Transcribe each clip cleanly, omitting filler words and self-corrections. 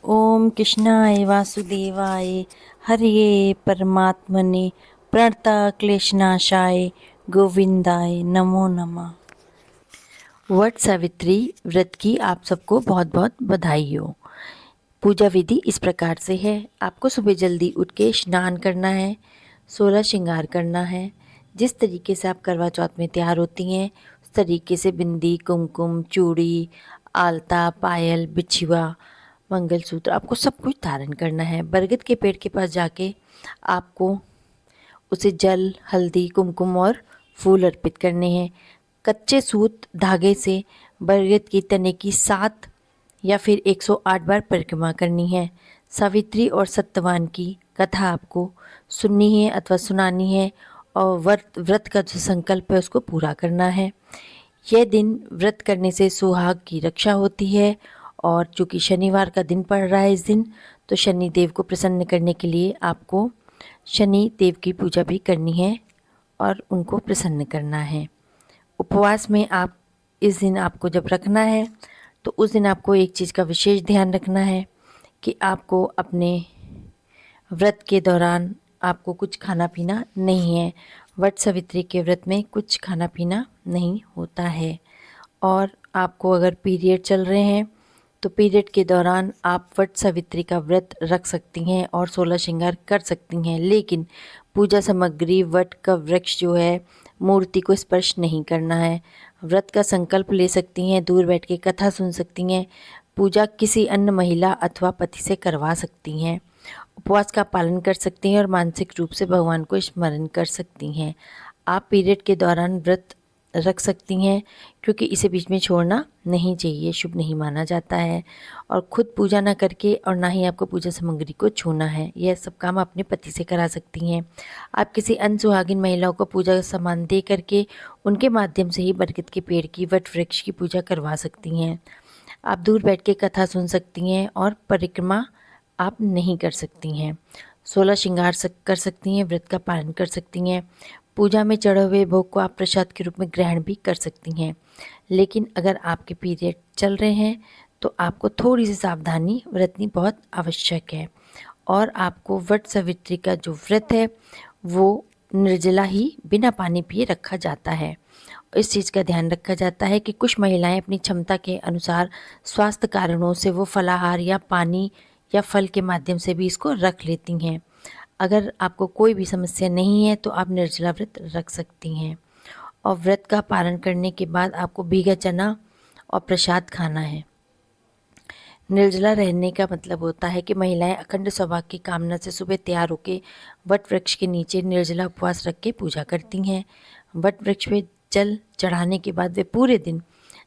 ओम कृष्णाय वासुदेवाय हरये परमात्मने प्रणता क्लेशनाशाय गोविंदाय नमो नमः। वट सावित्री व्रत की आप सबको बहुत बहुत बधाई हो। पूजा विधि इस प्रकार से है। आपको सुबह जल्दी उठ के स्नान करना है, 16 श्रृंगार करना है। जिस तरीके से आप करवा चौथ में तैयार होती हैं उस तरीके से बिंदी, कुमकुम, चूड़ी, आलता, पायल, बिछुआ, मंगलसूत्र आपको सब कुछ धारण करना है। बरगद के पेड़ के पास जाके आपको उसे जल, हल्दी, कुमकुम और फूल अर्पित करने हैं। कच्चे सूत धागे से बरगद की तने की 7 या फिर 108 बार परिक्रमा करनी है। सावित्री और सत्यवान की कथा आपको सुननी है अथवा सुनानी है और व्रत का जो संकल्प है उसको पूरा करना है। यह दिन व्रत करने से सुहाग की रक्षा होती है और चूँकि शनिवार का दिन पड़ रहा है इस दिन, तो शनि देव को प्रसन्न करने के लिए आपको शनि देव की पूजा भी करनी है और उनको प्रसन्न करना है। उपवास में आप इस दिन आपको जब रखना है तो उस दिन आपको एक चीज़ का विशेष ध्यान रखना है कि आपको अपने व्रत के दौरान आपको कुछ खाना पीना नहीं है। वट सावित्री के व्रत में कुछ खाना पीना नहीं होता है। और आपको अगर पीरियड चल रहे हैं तो पीरियड के दौरान आप वट सावित्री का व्रत रख सकती हैं और 16 श्रृंगार कर सकती हैं, लेकिन पूजा सामग्री वट का वृक्ष जो है मूर्ति को स्पर्श नहीं करना है। व्रत का संकल्प ले सकती हैं, दूर बैठ के कथा सुन सकती हैं, पूजा किसी अन्य महिला अथवा पति से करवा सकती हैं, उपवास का पालन कर सकती हैं और मानसिक रूप से भगवान को स्मरण कर सकती हैं। आप पीरियड के दौरान व्रत रख सकती हैं क्योंकि इसे बीच में छोड़ना नहीं चाहिए, शुभ नहीं माना जाता है। और खुद पूजा ना करके और ना ही आपको पूजा सामग्री को छूना है। यह सब काम अपने पति से करा सकती हैं। आप किसी अन्य सुहागिन महिलाओं को पूजा का सामान दे करके उनके माध्यम से ही बरगद के पेड़ की, वट वृक्ष की पूजा करवा सकती हैं। आप दूर बैठ के कथा सुन सकती हैं और परिक्रमा आप नहीं कर सकती हैं। 16 श्रृंगार कर सकती हैं, व्रत का पालन कर सकती हैं। पूजा में चढ़े हुए भोग को आप प्रसाद के रूप में ग्रहण भी कर सकती हैं। लेकिन अगर आपके पीरियड चल रहे हैं तो आपको थोड़ी सी सावधानी बरतनी बहुत आवश्यक है। और आपको वट सावित्री का जो व्रत है वो निर्जला ही बिना पानी पिए रखा जाता है। इस चीज़ का ध्यान रखा जाता है कि कुछ महिलाएं अपनी क्षमता के अनुसार स्वास्थ्य कारणों से वो फलाहार या पानी या फल के माध्यम से भी इसको रख लेती हैं। अगर आपको कोई भी समस्या नहीं है तो आप निर्जला व्रत रख सकती हैं। और व्रत का पालन करने के बाद आपको भीगा चना और प्रसाद खाना है। निर्जला रहने का मतलब होता है कि महिलाएं अखंड सौभाग्य की कामना से सुबह तैयार होकर वट वृक्ष के नीचे निर्जला उपवास रख के पूजा करती हैं। वट वृक्ष पे जल चढ़ाने के बाद वे पूरे दिन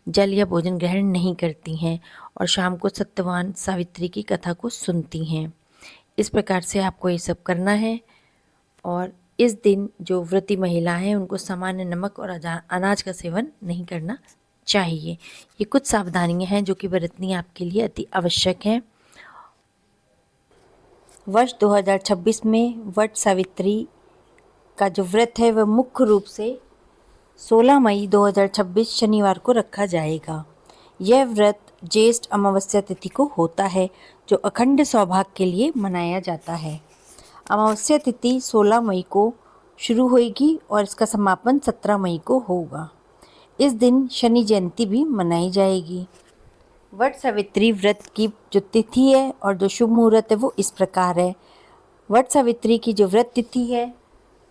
जल या भोजन ग्रहण नहीं करती हैं और शाम को सत्यवान सावित्री की कथा को सुनती हैं। इस प्रकार से आपको ये सब करना है। और इस दिन जो व्रती महिला हैं उनको सामान्य नमक और अनाज का सेवन नहीं करना चाहिए। ये कुछ सावधानियां हैं जो कि बरतनी आपके लिए अति आवश्यक है। वर्ष 2026 में वट सावित्री का जो व्रत है वह मुख्य रूप से 16 मई 2026 शनिवार को रखा जाएगा। यह व्रत ज्येष्ठ अमावस्या तिथि को होता है जो अखंड सौभाग्य के लिए मनाया जाता है। अमावस्या तिथि 16 मई को शुरू होगी और इसका समापन 17 मई को होगा। इस दिन शनि जयंती भी मनाई जाएगी। वट सावित्री व्रत की जो तिथि है और जो शुभ मुहूर्त है वो इस प्रकार है। वट सावित्री की जो व्रत तिथि है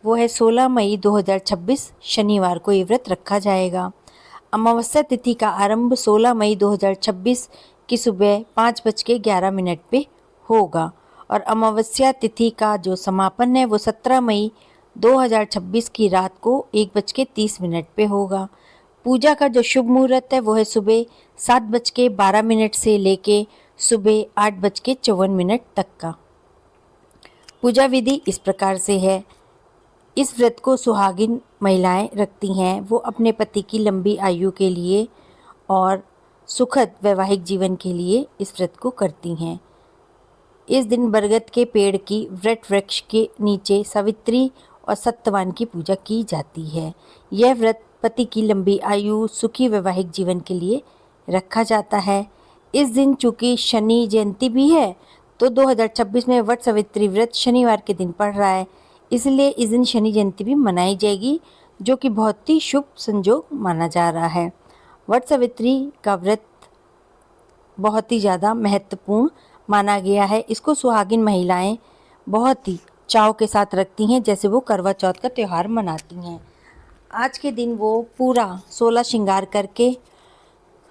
वो है 16 मई 2026 शनिवार को ये व्रत रखा जाएगा। अमावस्या तिथि का आरंभ 16 मई 2026 की सुबह 5:11 पे होगा और अमावस्या तिथि का जो समापन है वो 17 मई 2026 की रात को 1:30 पे होगा। पूजा का जो शुभ मुहूर्त है वो है सुबह 7:12 से लेके सुबह 8:54 तक का। पूजा विधि इस प्रकार से है। इस व्रत को सुहागिन महिलाएं रखती हैं। वो अपने पति की लंबी आयु के लिए और सुखद वैवाहिक जीवन के लिए इस व्रत को करती हैं। इस दिन बरगद के पेड़ की वट वृक्ष के नीचे सावित्री और सत्यवान की पूजा की जाती है। यह व्रत पति की लंबी आयु, सुखी वैवाहिक जीवन के लिए रखा जाता है। इस दिन चूंकि शनि जयंती भी है तो 2026 में वट सावित्री व्रत शनिवार के दिन पड़ रहा है, इसलिए इस दिन शनि जयंती भी मनाई जाएगी, जो कि बहुत ही शुभ संयोग माना जा रहा है। वट सावित्री का व्रत बहुत ही ज़्यादा महत्वपूर्ण माना गया है। इसको सुहागिन महिलाएं बहुत ही चाव के साथ रखती हैं, जैसे वो करवा चौथ का त्यौहार मनाती हैं। आज के दिन वो पूरा 16 श्रृंगार करके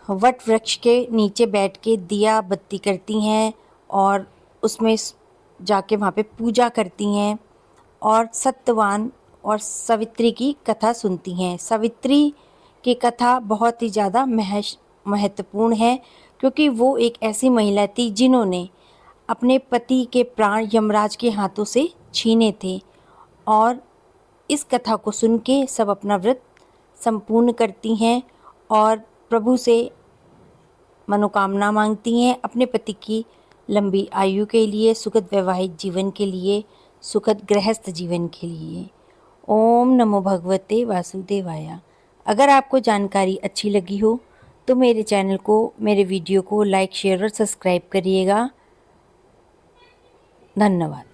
वट वृक्ष के नीचे बैठ के दिया बत्ती करती हैं और उसमें जाके वहाँ पे पूजा करती हैं और सत्यवान और सावित्री की कथा सुनती हैं। सावित्री की कथा बहुत ही ज़्यादा महत्वपूर्ण है, क्योंकि वो एक ऐसी महिला थी जिन्होंने अपने पति के प्राण यमराज के हाथों से छीने थे, और इस कथा को सुन के सब अपना व्रत संपूर्ण करती हैं और प्रभु से मनोकामना मांगती हैं अपने पति की लंबी आयु के लिए, सुखद वैवाहिक जीवन के लिए, सुखद गृहस्थ जीवन के लिए। ओम नमो भगवते वासुदेवाय। अगर आपको जानकारी अच्छी लगी हो तो मेरे चैनल को, मेरे वीडियो को लाइक, शेयर और सब्सक्राइब करिएगा। धन्यवाद।